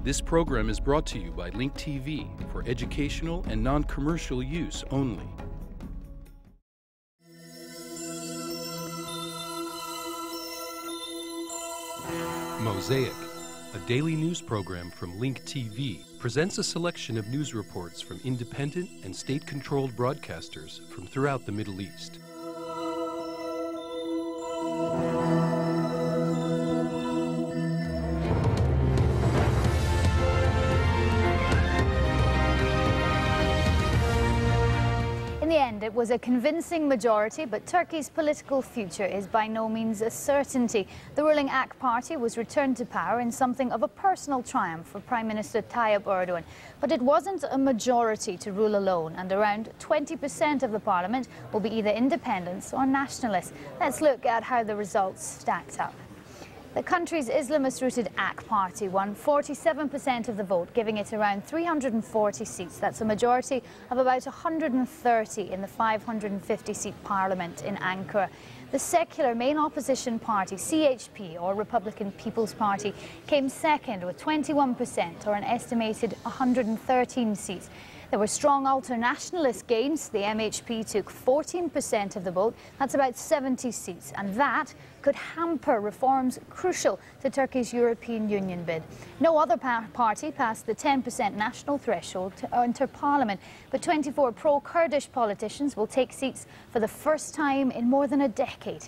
This program is brought to you by Link TV for educational and non-commercial use only. Mosaic, a daily news program from Link TV, presents a selection of news reports from independent and state-controlled broadcasters from throughout the Middle East. In the end, it was a convincing majority, but Turkey's political future is by no means a certainty. The ruling AK party was returned to power in something of a personal triumph for Prime Minister Tayyip Erdogan. But it wasn't a majority to rule alone, and around 20% of the parliament will be either independents or nationalists. Let's look at how the results stacked up. The country's Islamist-rooted AK party won 47% of the vote, giving it around 340 seats. That's a majority of about 130 in the 550-seat parliament in Ankara. The secular main opposition party, CHP, or Republican People's Party, came second with 21%, or an estimated 113 seats. There were strong ultra-nationalist gains. The MHP took 14% of the vote. That's about 70 seats, and that could hamper reforms crucial to Turkey's European Union bid. No other party passed the 10% national threshold to enter parliament, but 24 pro-Kurdish politicians will take seats for the first time in more than a decade.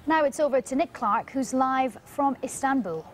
Now it's over to Nick Clark, who's live from Istanbul.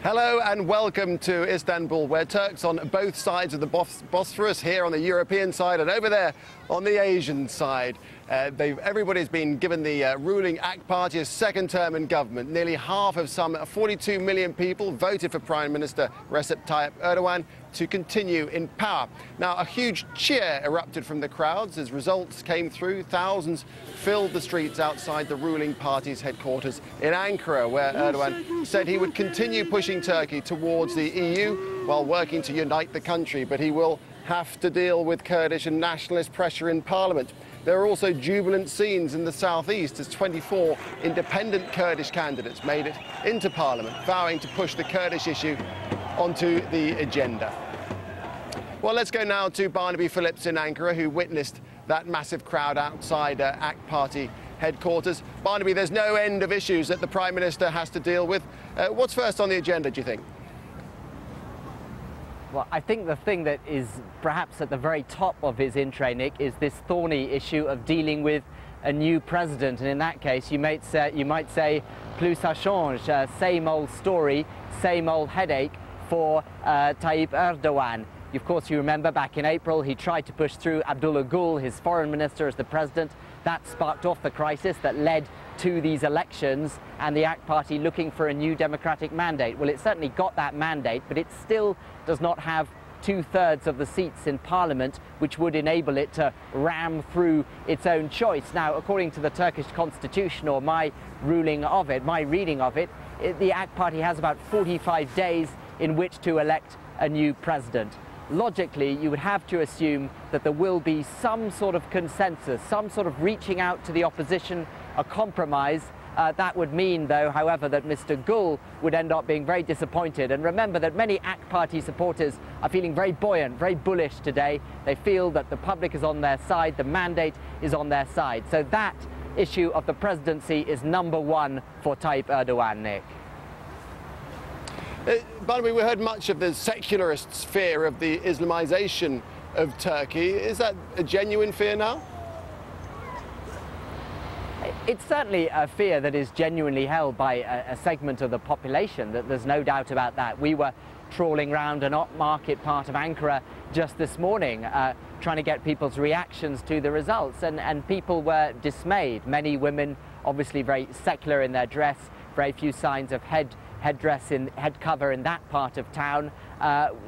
Hello and welcome to Istanbul, where Turks on both sides of the Bosphorus, here on the European side and over there on the Asian side. Everybody's been given the ruling AK party a second term in government. Nearly half of some 42 million people voted for Prime Minister Recep Tayyip Erdogan to continue in power. Now, a huge cheer erupted from the crowds as results came through. Thousands filled the streets outside the ruling party's headquarters in Ankara, where Erdogan said he would continue pushing Turkey towards the EU while working to unite the country, but he will have to deal with Kurdish and nationalist pressure in parliament. There are also jubilant scenes in the southeast as 24 independent Kurdish candidates made it into parliament, vowing to push the Kurdish issue onto the agenda. Well, let's go now to Barnaby Phillips in Ankara, who witnessed that massive crowd outside AK party headquarters. Barnaby, there's no end of issues that the Prime Minister has to deal with. What's first on the agenda, do you think? Well, I think the thing that is perhaps at the very top of his in-tray, Nick, is this thorny issue of dealing with a new president. And in that case, you might say, plus ça change, same old story, same old headache for Tayyip Erdogan. Of course, you remember back in April, he tried to push through Abdullah Gül, his foreign minister, as the president. That sparked off the crisis that led to these elections and the AK party looking for a new democratic mandate. Well, it certainly got that mandate, but it still does not have 2/3 of the seats in parliament, which would enable it to ram through its own choice. Now, according to the Turkish constitution, or my reading of it, the AK party has about 45 days in which to elect a new president. Logically, you would have to assume that there will be some sort of consensus, some sort of reaching out to the opposition, a compromise. That would mean, though, however, that Mr. Gül would end up being very disappointed. And remember that many AK party supporters are feeling very buoyant, very bullish today. They feel that the public is on their side, the mandate is on their side. So that issue of the presidency is number one for Tayyip Erdogan, Nick. Barnaby, we heard much of the secularists' fear of the Islamization of Turkey. Is that a genuine fear now? It's certainly a fear that is genuinely held by a segment of the population. There's no doubt about that. We were trawling around an upmarket part of Ankara just this morning, trying to get people's reactions to the results, and people were dismayed. Many women, obviously very secular in their dress, very few signs of head cover in that part of town,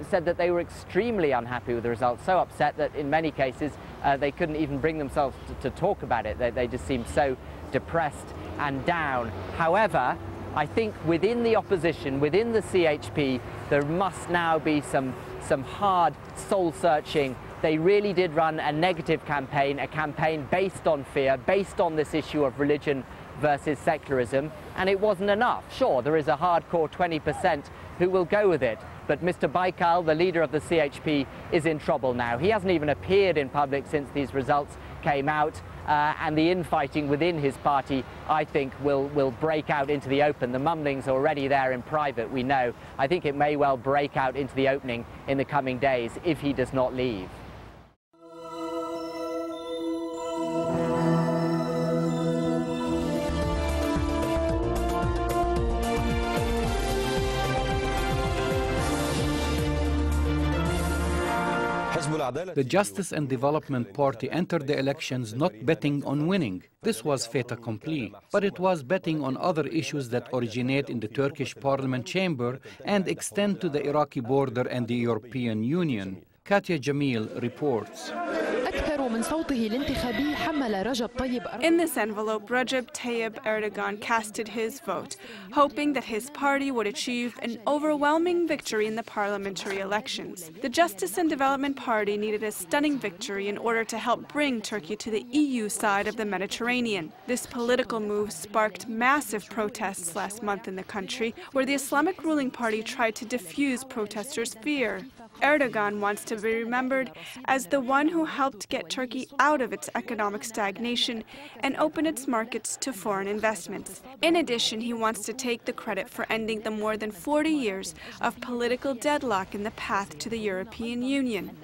said that they were extremely unhappy with the results, so upset that in many cases they couldn't even bring themselves to talk about it. They just seemed so depressed and down. However, I think within the opposition, within the CHP, there must now be some hard soul-searching They really did run a negative campaign, a campaign based on fear, based on this issue of religion versus secularism, and it wasn't enough. Sure, there is a hardcore 20% who will go with it, but Mr. Baykal, the leader of the CHP, is in trouble now. He hasn't even appeared in public since these results came out, and the infighting within his party, I think, will break out into the open. The mumblings are already there in private, we know. I think it may well break out into the opening in the coming days if he does not leave. The Justice and Development Party entered the elections not betting on winning. This was fait accompli, but it was betting on other issues that originate in the Turkish parliament chamber and extend to the Iraqi border and the European Union. Katia Jamil reports. In this envelope, Recep Tayyip Erdogan casted his vote, hoping that his party would achieve an overwhelming victory in the parliamentary elections. The Justice and Development Party needed a stunning victory in order to help bring Turkey to the EU side of the Mediterranean. This political move sparked massive protests last month in the country, where the Islamic ruling party tried to diffuse protesters' fear. Erdogan wants to be remembered as the one who helped get Turkey out of its economic stagnation and open its markets to foreign investments. In addition, he wants to take the credit for ending the more than 40 years of political deadlock in the path to the European Union.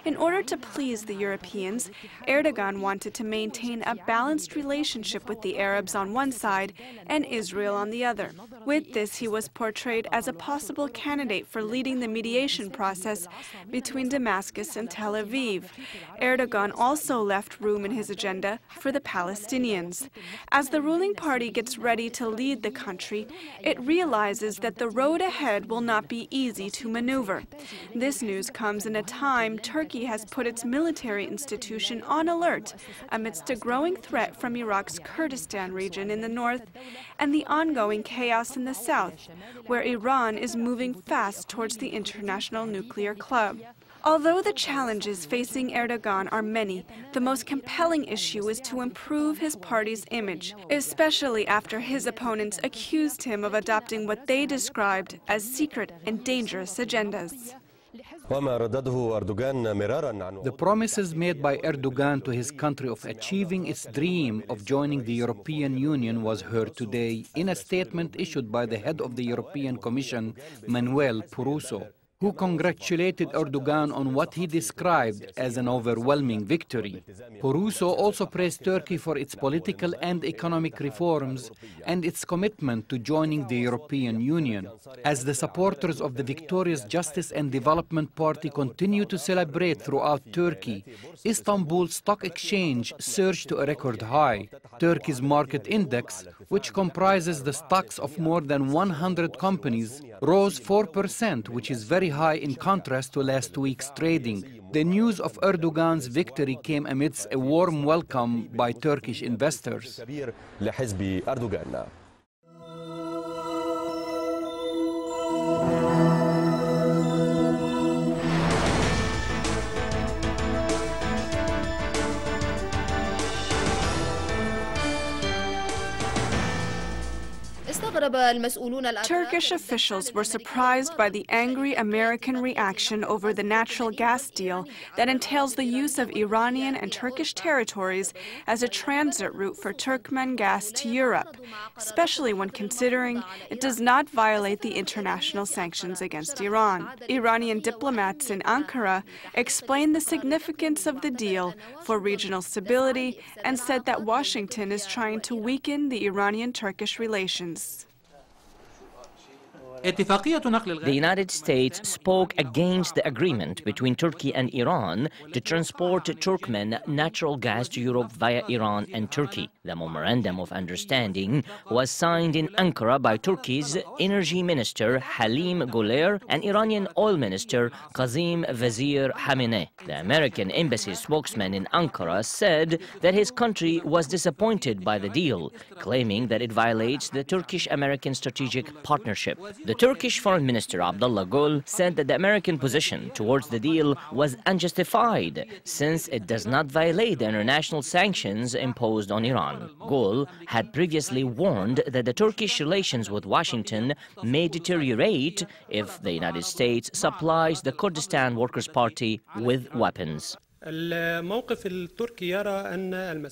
In order to please the Europeans, Erdogan wanted to maintain a balanced relationship with the Arabs on one side and Israel on the other. With this, he was portrayed as a possible candidate for leading the mediation process between Damascus and Tel Aviv. Erdogan also left room in his agenda for the Palestinians. As the ruling party gets ready to lead the country, it realizes that the road ahead will not be easy to maneuver. This news comes in a time Turkey has put its military institution on alert amidst a growing threat from Iraq's Kurdistan region in the north and the ongoing chaos in the south, where Iran is moving fast towards the international nuclear club. Although the challenges facing Erdogan are many, the most compelling issue is to improve his party's image, especially after his opponents accused him of adopting what they described as secret and dangerous agendas. The promises made by Erdogan to his country of achieving its dream of joining the European Union was heard today in a statement issued by the head of the European Commission, Manuel Barroso, who congratulated Erdogan on what he described as an overwhelming victory. Barroso also praised Turkey for its political and economic reforms and its commitment to joining the European Union. As the supporters of the victorious Justice and Development Party continue to celebrate throughout Turkey, Istanbul's stock exchange surged to a record high. Turkey's market index, which comprises the stocks of more than 100 companies, rose 4%, which is very high in contrast to last week's trading. The news of Erdogan's victory came amidst a warm welcome by Turkish investors. Turkish officials were surprised by the angry American reaction over the natural gas deal that entails the use of Iranian and Turkish territories as a transit route for Turkmen gas to Europe, especially when considering it does not violate the international sanctions against Iran. Iranian diplomats in Ankara explained the significance of the deal for regional stability and said that Washington is trying to weaken the Iranian-Turkish relations. The United States spoke against the agreement between Turkey and Iran to transport Turkmen natural gas to Europe via Iran and Turkey. The memorandum of understanding was signed in Ankara by Turkey's Energy Minister Halim Güler and Iranian Oil Minister Qasem Vazir Khamenei. The American embassy spokesman in Ankara said that his country was disappointed by the deal, claiming that it violates the Turkish-American strategic partnership. The The Turkish Foreign Minister Abdullah Gül said that the American position towards the deal was unjustified since it does not violate the international sanctions imposed on Iran. Gül had previously warned that the Turkish relations with Washington may deteriorate if the United States supplies the Kurdistan Workers' Party with weapons.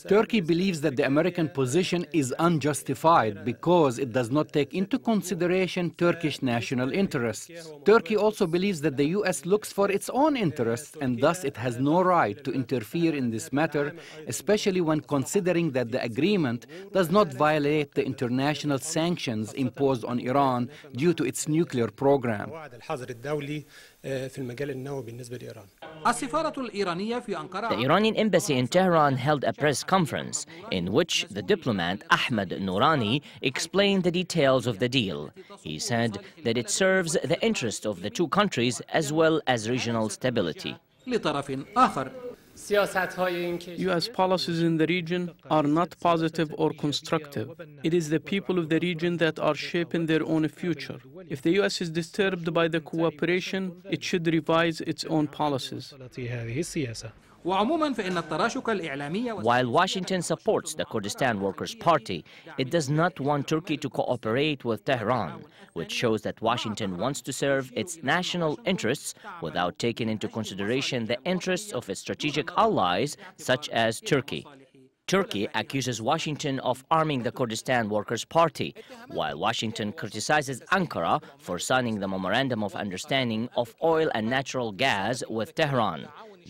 Turkey believes that the American position is unjustified because it does not take into consideration Turkish national interests. Turkey also believes that the U.S. looks for its own interests and thus it has no right to interfere in this matter, especially when considering that the agreement does not violate the international sanctions imposed on Iran due to its nuclear program. The Iranian embassy in Tehran held a press conference in which the diplomat Ahmed Nourani explained the details of the deal. He said that it serves the interest of the two countries as well as regional stability. U.S. policies in the region are not positive or constructive. It is the people of the region that are shaping their own future. If the U.S. is disturbed by the cooperation, it should revise its own policies. While Washington supports the Kurdistan Workers' Party, it does not want Turkey to cooperate with Tehran, which shows that Washington wants to serve its national interests without taking into consideration the interests of its strategic allies, such as Turkey. Turkey accuses Washington of arming the Kurdistan Workers' Party, while Washington criticizes Ankara for signing the Memorandum of Understanding of Oil and Natural Gas with Tehran.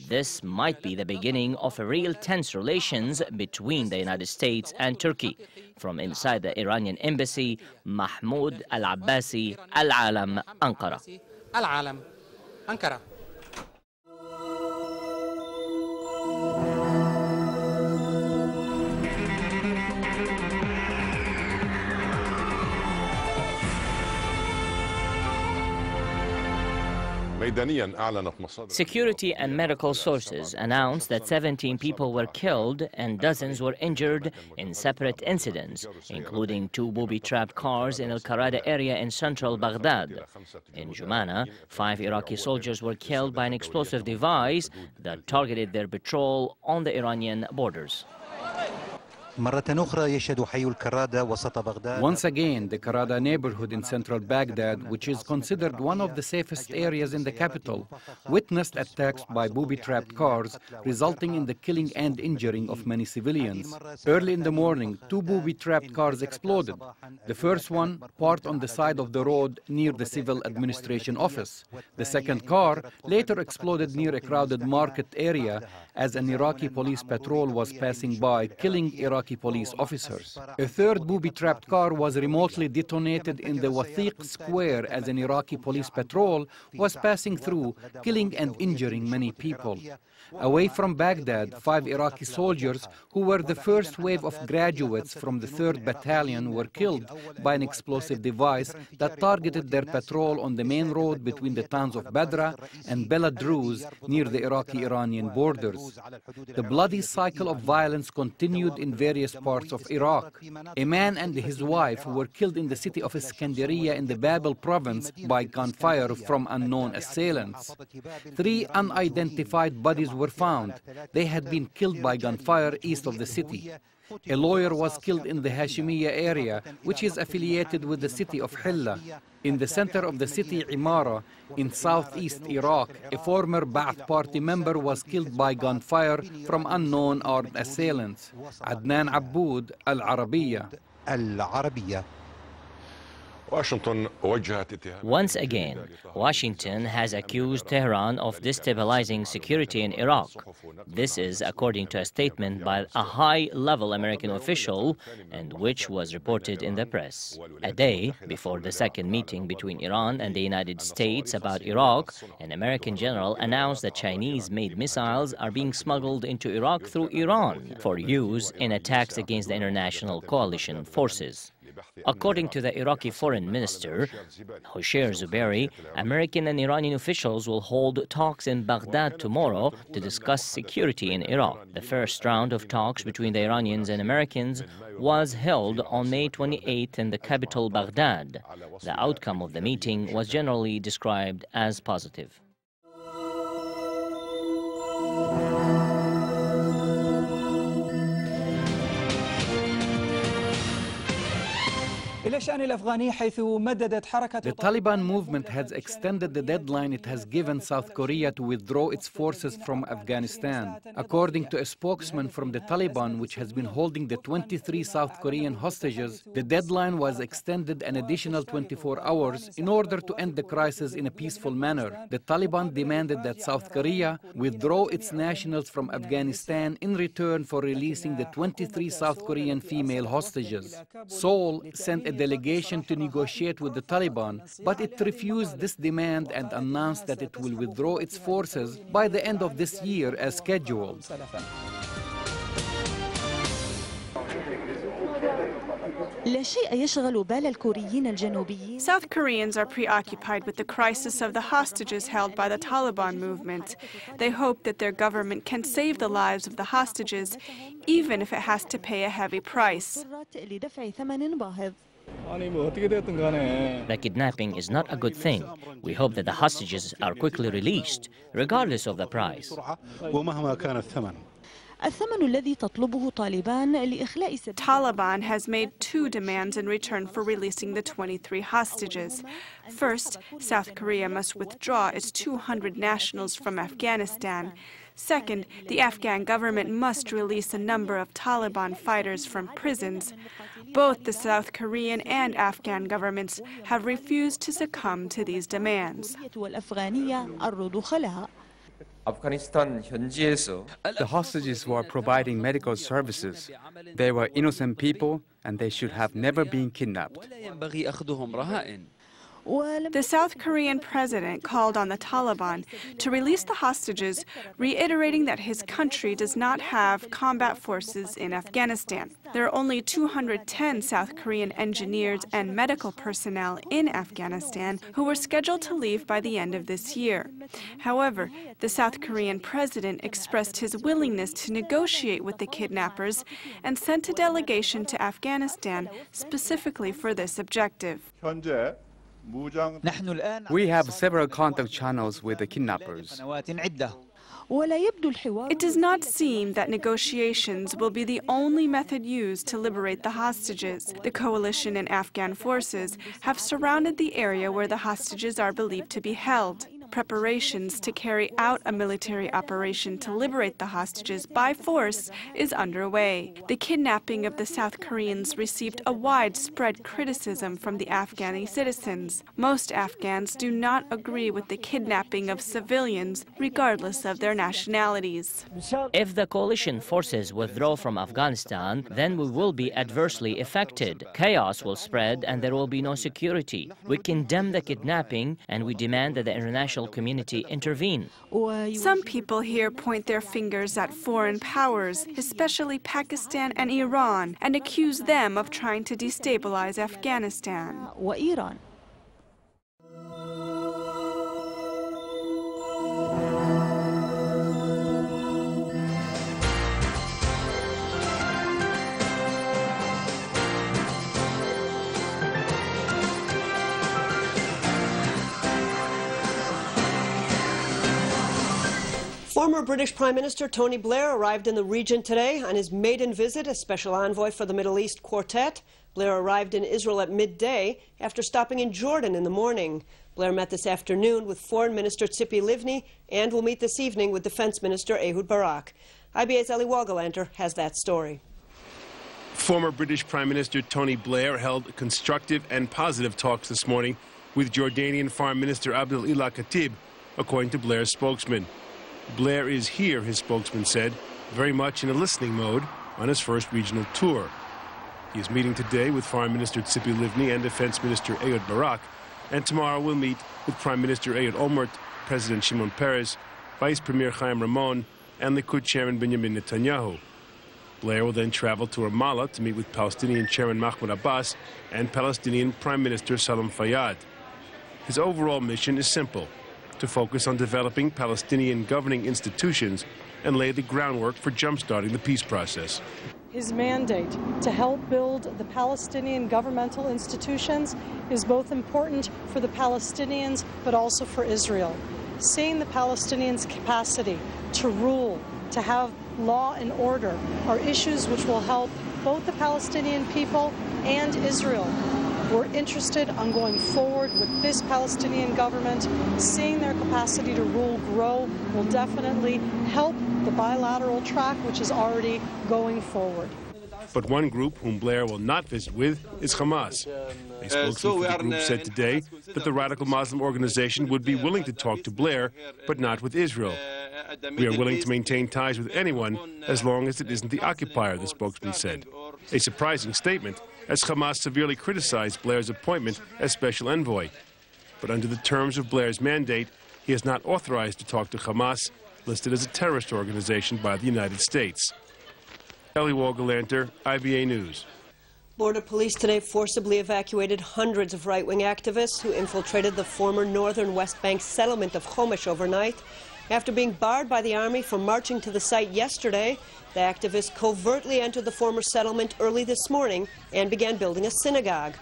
This might be the beginning of a real tense relations between the United States and Turkey. From inside the Iranian embassy, Mahmoud Al-Abbasi, Al-Alam, Ankara. Al-Alam, Ankara. Security and medical sources announced that 17 people were killed and dozens were injured in separate incidents, including 2 booby-trapped cars in the Karada area in central Baghdad. In Jumana, 5 Iraqi soldiers were killed by an explosive device that targeted their patrol on the Iranian borders. Once again, the Karada neighborhood in central Baghdad, which is considered one of the safest areas in the capital, witnessed attacks by booby-trapped cars, resulting in the killing and injuring of many civilians. Early in the morning, 2 booby-trapped cars exploded. The first one parked on the side of the road near the civil administration office. The second car later exploded near a crowded market area as an Iraqi police patrol was passing by, killing Iraqi police officers. A third booby-trapped car was remotely detonated in the Wathiq square as an Iraqi police patrol was passing through, killing and injuring many people. Away from Baghdad, 5 Iraqi soldiers who were the first wave of graduates from the 3rd Battalion were killed by an explosive device that targeted their patrol on the main road between the towns of Badra and Beladruz near the Iraqi-Iranian borders. The bloody cycle of violence continued in various parts of Iraq. A man and his wife were killed in the city of Iskandariya in the Babel province by gunfire from unknown assailants. 3 unidentified bodies were found. They had been killed by gunfire east of the city. A lawyer was killed in the Hashimiyya area, which is affiliated with the city of Hilla. In the center of the city Imara, in southeast Iraq, a former Ba'ath Party member was killed by gunfire from unknown armed assailants. Adnan Aboud, Al-Arabiya. Once again, Washington has accused Tehran of destabilizing security in Iraq. This is according to a statement by a high-level American official, and which was reported in the press. A day before the second meeting between Iran and the United States about Iraq, an American general announced that Chinese-made missiles are being smuggled into Iraq through Iran for use in attacks against the international coalition forces. According to the Iraqi foreign minister, Hosher Zuberi, American and Iranian officials will hold talks in Baghdad tomorrow to discuss security in Iraq. The first round of talks between the Iranians and Americans was held on May 28th in the capital Baghdad. The outcome of the meeting was generally described as positive. The Taliban movement has extended the deadline it has given South Korea to withdraw its forces from Afghanistan. According to a spokesman from the Taliban, which has been holding the 23 South Korean hostages, the deadline was extended an additional 24 hours in order to end the crisis in a peaceful manner. The Taliban demanded that South Korea withdraw its nationals from Afghanistan in return for releasing the 23 South Korean female hostages. Seoul sent a delegation to negotiate with the Taliban, but it refused this demand and announced that it will withdraw its forces by the end of this year as scheduled. South Koreans are preoccupied with the crisis of the hostages held by the Taliban movement. They hope that their government can save the lives of the hostages, even if it has to pay a heavy price. The kidnapping is not a good thing. We hope that the hostages are quickly released, regardless of the price. Taliban has made two demands in return for releasing the 23 hostages. First, South Korea must withdraw its 200 nationals from Afghanistan. Second, the Afghan government must release a number of Taliban fighters from prisons. Both the South Korean and Afghan governments have refused to succumb to these demands. The hostages were providing medical services. They were innocent people, and they should have never been kidnapped. The South Korean president called on the Taliban to release the hostages, reiterating that his country does not have combat forces in Afghanistan. There are only 210 South Korean engineers and medical personnel in Afghanistan who were scheduled to leave by the end of this year. However, the South Korean president expressed his willingness to negotiate with the kidnappers and sent a delegation to Afghanistan specifically for this objective. We have several contact channels with the kidnappers. It does not seem that negotiations will be the only method used to liberate the hostages. The coalition and Afghan forces have surrounded the area where the hostages are believed to be held. Preparations to carry out a military operation to liberate the hostages by force is underway. The kidnapping of the South Koreans received a widespread criticism from the Afghani citizens. Most Afghans do not agree with the kidnapping of civilians, regardless of their nationalities. If the coalition forces withdraw from Afghanistan, then we will be adversely affected. Chaos will spread and there will be no security. We condemn the kidnapping and we demand that the international community intervene. Some people here point their fingers at foreign powers, especially Pakistan and Iran, and accuse them of trying to destabilize Afghanistan. Former British Prime Minister Tony Blair arrived in the region today on his maiden visit as Special Envoy for the Middle East Quartet. Blair arrived in Israel at midday after stopping in Jordan in the morning. Blair met this afternoon with Foreign Minister Tzipi Livni and will meet this evening with Defense Minister Ehud Barak. IBA's Eli Wogolander has that story. Former British Prime Minister Tony Blair held constructive and positive talks this morning with Jordanian Foreign Minister Abdel Ilah Khatib, according to Blair's spokesman. Blair is here, his spokesman said, very much in a listening mode on his first regional tour. He is meeting today with Foreign Minister Tzipi Livni and Defense Minister Ehud Barak, and tomorrow will meet with Prime Minister Ehud Olmert, President Shimon Peres, Vice Premier Chaim Ramon, and Likud Chairman Benjamin Netanyahu. Blair will then travel to Ramallah to meet with Palestinian Chairman Mahmoud Abbas and Palestinian Prime Minister Salam Fayyad. His overall mission is simple: to focus on developing Palestinian governing institutions and lay the groundwork for jump-starting the peace process. His mandate to help build the Palestinian governmental institutions is both important for the Palestinians but also for Israel. Seeing the Palestinians' capacity to rule, to have law and order, are issues which will help both the Palestinian people and Israel. We're interested in going forward with this Palestinian government. Seeing their capacity to rule grow will definitely help the bilateral track, which is already going forward. But one group whom Blair will not visit with is Hamas. A spokesman for the group said today that the radical Muslim organization would be willing to talk to Blair, but not with Israel. We are willing to maintain ties with anyone as long as it isn't the occupier, the spokesman said. A surprising statement, as Hamas severely criticized Blair's appointment as special envoy. But under the terms of Blair's mandate, he is not authorized to talk to Hamas, listed as a terrorist organization by the United States. Ellie Walgalanter, IBA News. Border police today forcibly evacuated hundreds of right-wing activists who infiltrated the former northern West Bank settlement of Homish overnight. After being barred by the army from marching to the site yesterday, the activists covertly entered the former settlement early this morning and began building a synagogue.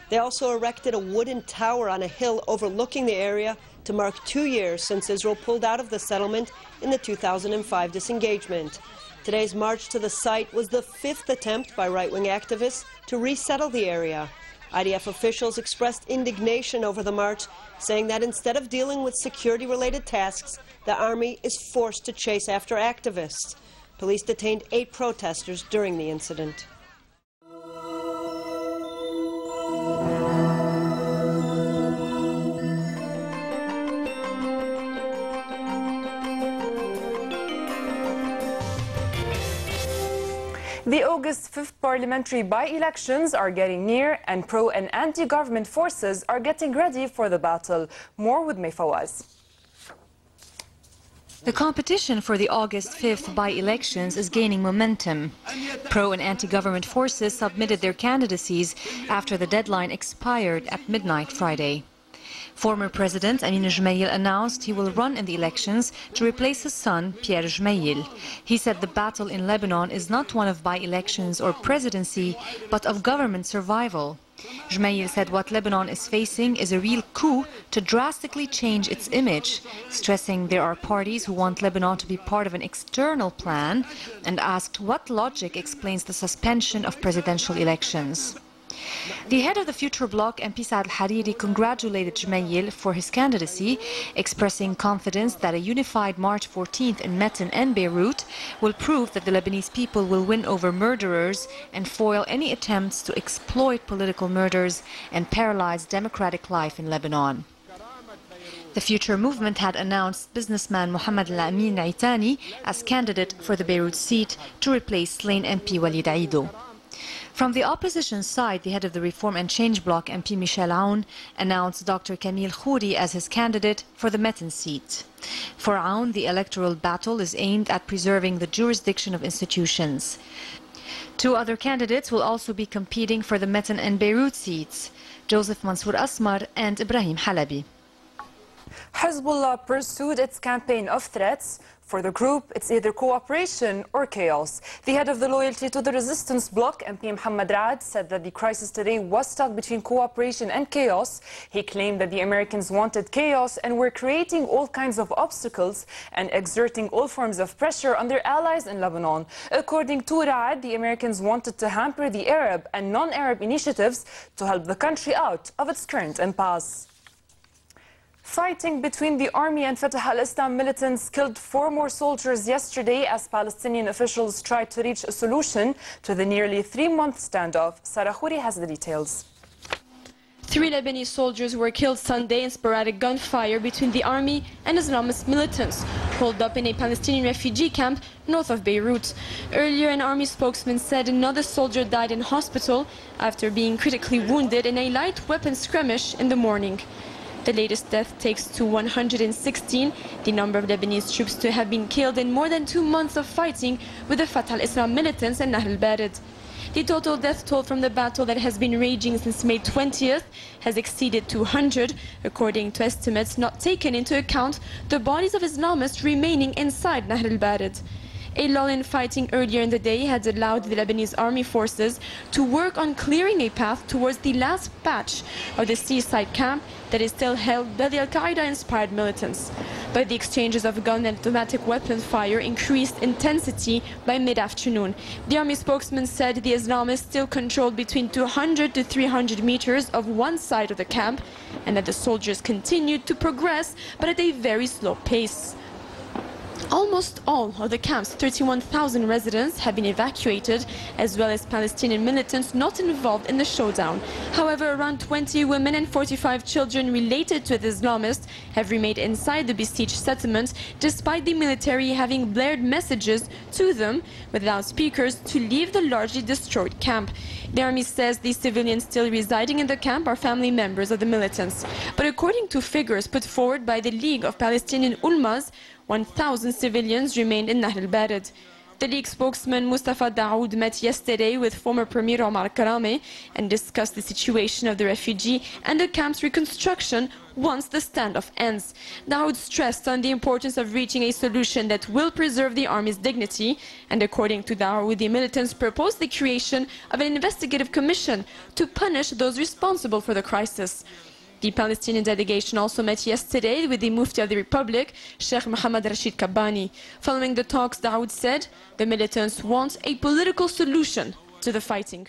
They also erected a wooden tower on a hill overlooking the area to mark 2 years since Israel pulled out of the settlement in the 2005 disengagement. Today's march to the site was the 5th attempt by right-wing activists to resettle the area. IDF officials expressed indignation over the march, saying that instead of dealing with security-related tasks, the army is forced to chase after activists. Police detained 8 protesters during the incident. The August 5th parliamentary by-elections are getting near, and pro- and anti-government forces are getting ready for the battle. More with May Fawaz. The competition for the August 5th by-elections is gaining momentum. Pro- and anti-government forces submitted their candidacies after the deadline expired at midnight Friday. Former President Amin Gemayel announced he will run in the elections to replace his son, Pierre Gemayel. He said the battle in Lebanon is not one of by-elections or presidency, but of government survival. Gemayel said what Lebanon is facing is a real coup to drastically change its image, stressing there are parties who want Lebanon to be part of an external plan, and asked what logic explains the suspension of presidential elections. The head of the Future Bloc, MP Saad al-Hariri, congratulated Gemayel for his candidacy, expressing confidence that a unified March 14th in Metin and Beirut will prove that the Lebanese people will win over murderers and foil any attempts to exploit political murders and paralyze democratic life in Lebanon. The Future Movement had announced businessman Mohammed Al-Amin Aitani as candidate for the Beirut seat to replace slain MP Walid Aido. From the opposition side, the head of the Reform and Change Bloc, MP Michel Aoun, announced Dr. Kamil Khouri as his candidate for the Metin seat. For Aoun, the electoral battle is aimed at preserving the jurisdiction of institutions. 2 other candidates will also be competing for the Metin and Beirut seats, Joseph Mansour Asmar and Ibrahim Halabi. Hezbollah pursued its campaign of threats. For the group, it's either cooperation or chaos. The head of the Loyalty to the Resistance Bloc, MP Mohammed Raad, said that the crisis today was stuck between cooperation and chaos. He claimed that the Americans wanted chaos and were creating all kinds of obstacles and exerting all forms of pressure on their allies in Lebanon. According to Raad, the Americans wanted to hamper the Arab and non-Arab initiatives to help the country out of its current impasse. Fighting between the army and Fatah al-Islam militants killed 4 more soldiers yesterday as Palestinian officials tried to reach a solution to the nearly 3-month standoff. Sarah Khouri has the details. 3 Lebanese soldiers were killed Sunday in sporadic gunfire between the army and Islamist militants holed up in a Palestinian refugee camp north of Beirut. Earlier, an army spokesman said another soldier died in hospital after being critically wounded in a light weapon skirmish in the morning. The latest death takes to 116 the number of Lebanese troops to have been killed in more than 2 months of fighting with the Fatah al-Islam militants in Nahr al-Barid. The total death toll from the battle that has been raging since May 20th has exceeded 200, according to estimates not taken into account the bodies of Islamists remaining inside Nahr al-Barid. A lull in fighting earlier in the day had allowed the Lebanese army forces to work on clearing a path towards the last patch of the seaside camp that is still held by the Al-Qaeda-inspired militants. But the exchanges of gun and automatic weapon fire increased intensity by mid-afternoon. The army spokesman said the Islamists still controlled between 200 to 300 meters of one side of the camp, and that the soldiers continued to progress, but at a very slow pace. Almost all of the camp's 31,000 residents have been evacuated, as well as Palestinian militants not involved in the showdown. However, around 20 women and 45 children related to the Islamists have remained inside the besieged settlement, despite the military having blared messages to them with loudspeakers to leave the largely destroyed camp. The army says the civilians still residing in the camp are family members of the militants. But according to figures put forward by the League of Palestinian Ulmas, 1,000 civilians remained in Nahr al-Barid. The League spokesman Mustafa Daoud met yesterday with former Premier Omar Karame and discussed the situation of the refugee and the camp's reconstruction once the standoff ends. Daoud stressed on the importance of reaching a solution that will preserve the army's dignity, and according to Daoud, the militants proposed the creation of an investigative commission to punish those responsible for the crisis. The Palestinian delegation also met yesterday with the Mufti of the Republic, Sheikh Mohammed Rashid Kabbani. Following the talks, Daoud said the militants want a political solution to the fighting.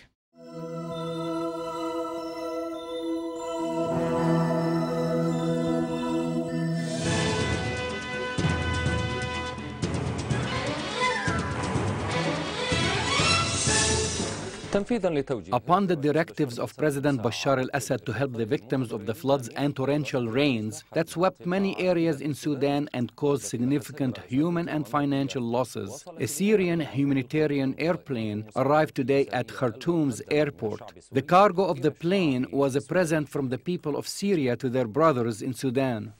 Upon the directives of President Bashar al-Assad to help the victims of the floods and torrential rains that swept many areas in Sudan and caused significant human and financial losses, a Syrian humanitarian airplane arrived today at Khartoum's airport. The cargo of the plane was a present from the people of Syria to their brothers in Sudan.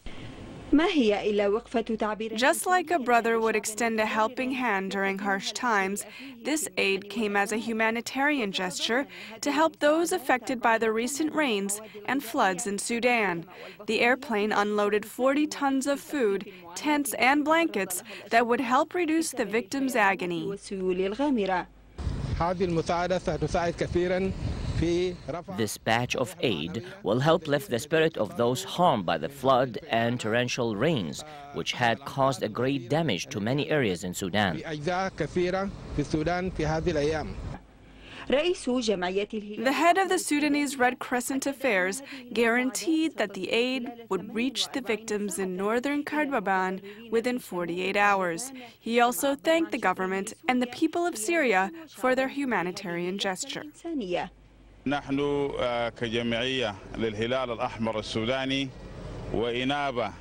Just like a brother would extend a helping hand during harsh times, this aid came as a humanitarian gesture to help those affected by the recent rains and floods in Sudan. The airplane unloaded 40 tons of food, tents and blankets that would help reduce the victims' agony. This batch of aid will help lift the spirit of those harmed by the flood and torrential rains, which had caused a great damage to many areas in Sudan. The head of the Sudanese Red Crescent Affairs guaranteed that the aid would reach the victims in northern Kordofan within 48 hours. He also thanked the government and the people of Syria for their humanitarian gesture. نحن كجمعية للهلال الأحمر السوداني وإنابة.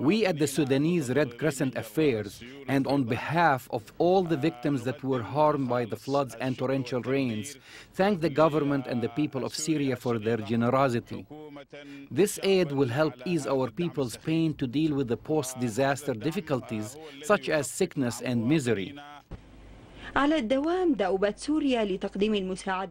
We at the Sudanese Red Crescent Affairs, and on behalf of all the victims that were harmed by the floods and torrential rains, thank the government and the people of Syria for their generosity. This aid will help ease our people's pain to deal with the post-disaster difficulties such as sickness and misery.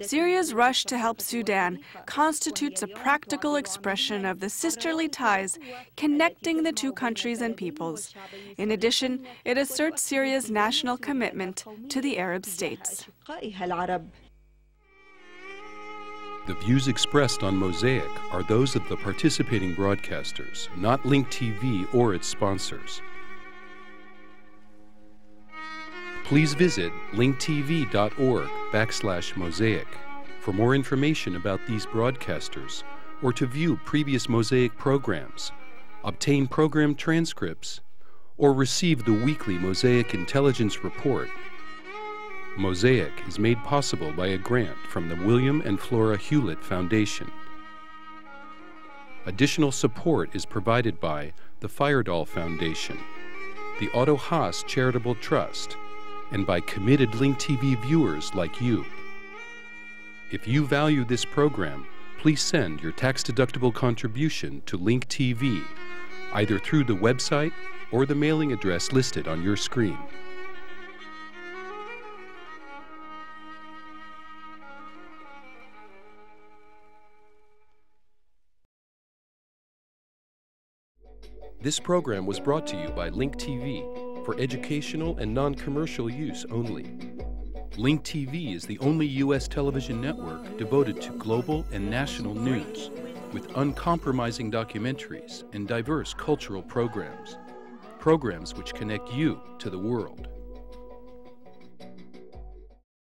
Syria's rush to help Sudan constitutes a practical expression of the sisterly ties connecting the two countries and peoples. In addition, it asserts Syria's national commitment to the Arab states. The views expressed on Mosaic are those of the participating broadcasters, not Link TV or its sponsors. Please visit linktv.org/Mosaic for more information about these broadcasters or to view previous Mosaic programs, obtain program transcripts, or receive the weekly Mosaic Intelligence Report. Mosaic is made possible by a grant from the William and Flora Hewlett Foundation. Additional support is provided by the Firedoll Foundation, the Otto Haas Charitable Trust, and by committed Link TV viewers like you. If you value this program, please send your tax-deductible contribution to Link TV, either through the website or the mailing address listed on your screen. This program was brought to you by Link TV for educational and non-commercial use only. Link TV is the only U.S. television network devoted to global and national news, with uncompromising documentaries and diverse cultural programs. Programs which connect you to the world.